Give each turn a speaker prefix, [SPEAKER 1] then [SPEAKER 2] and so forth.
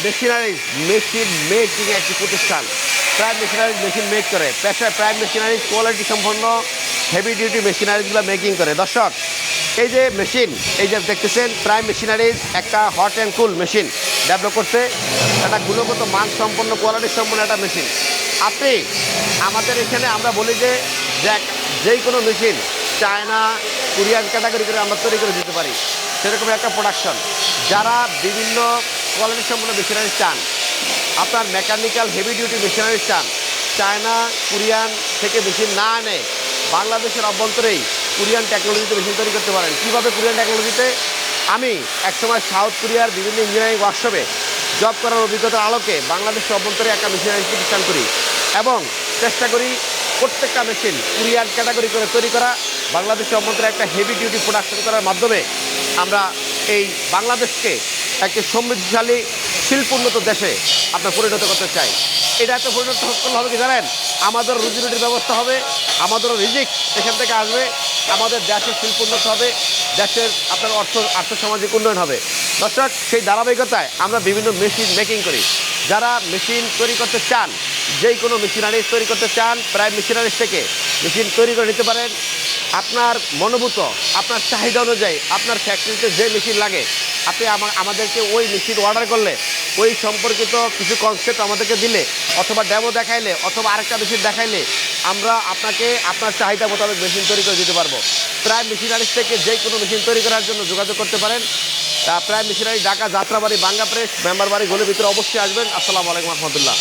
[SPEAKER 1] Machineries machine making একটি প্রতিষ্ঠান। Prime machineries machine make করে, পেশায় প্রাইম মেশিনারিজ কোয়ালিটি সম্পন্ন হেভি ডিউটি মেশিনারিজগুলো মেকিং করে। দর্শক, এই যে মেশিন, এই যে দেখতেছেন, প্রাইম মেশিনারিজ একটা hot and cool machine develop করছে। একটা গুণগত মান সম্পন্ন কোয়ালিটি সম্পন্ন একটা মেশিন। আপনি আমাদের এখানে আমরা বলি যে যেই কোনো মেশিন চায়না কোরিয়ান ক্যাটাগরি করে আমরা তৈরি করে দিতে পারি, সেরকম একটা প্রোডাকশন। যারা বিভিন্ন কোয়ালিটি সম্পন্ন মেশিনারি চান, আপনার মেকানিক্যাল হেভি ডিউটি মেশিনারি চান, চায়না কোরিয়ান থেকে মেশিন না এনে বাংলাদেশের অভ্যন্তরেই কোরিয়ান টেকনোলজিতে মেশিন তৈরি করতে পারেন। কীভাবে কোরিয়ান টেকনোলজিতে? আমি একসময় সাউথ কোরিয়ার বিভিন্ন ইঞ্জিনিয়ারিং ওয়ার্কশপে জব করার অভিজ্ঞতার আলোকে বাংলাদেশের অভ্যন্তরে একটা মেশিনারি প্রতিষ্ঠান করি এবং চেষ্টা করি প্রত্যেকটা মেশিন কোরিয়ান ক্যাটাগরি করে তৈরি করা, বাংলাদেশের অভ্যন্তরে একটা হেভি ডিউটি প্রোডাকশন করার মাধ্যমে আমরা এই বাংলাদেশকে একটি সমৃদ্ধশালী শিল্পোন্নত দেশে আপনার পরিণত করতে চাই। এটা এত পরিণত করলে হবে কি জানেন? আমাদের রুজি রুটির ব্যবস্থা হবে, আমাদেরও রিজিক এখান থেকে আসবে, আমাদের দেশের শিল্পোন্নত হবে, দেশের আপনার আর্থসামাজিক উন্নয়ন হবে। দর্শক, সেই ধারাবাহিকতায় আমরা বিভিন্ন মেশিন মেকিং করি। যারা মেশিন তৈরি করতে চান, যেই কোনো মেশিনারিজ তৈরি করতে চান, প্রায় মেশিনারিজ থেকে মেশিন তৈরি করে নিতে পারেন। আপনার মনোভূত, আপনার চাহিদা অনুযায়ী আপনার ফ্যাক্টরিতে যে মেশিন লাগে, আপনি আমাদেরকে ওই মেশিন অর্ডার করলে, ওই সম্পর্কিত কিছু কনসেপ্ট আমাদেরকে দিলে, অথবা ডেমো দেখাইলে, অথবা আরেকটা মেশিন দেখাইলে আমরা আপনাকে আপনার চাহিদা মোতাবেক মেশিন তৈরি করে দিতে পারবো। প্রায় মেশিনারিজ থেকে যে কোনো মেশিন তৈরি করার জন্য যোগাযোগ করতে পারেন। প্রায় মেশিনারি, ঢাকা, যাত্রাবাড়ি, বাঙ্গা প্রেস, মেম্বার বাড়ি, গলির ভিতরে অবশ্যই আসবেন। আসসালামু আলাইকুম রহমতুল্লাহ।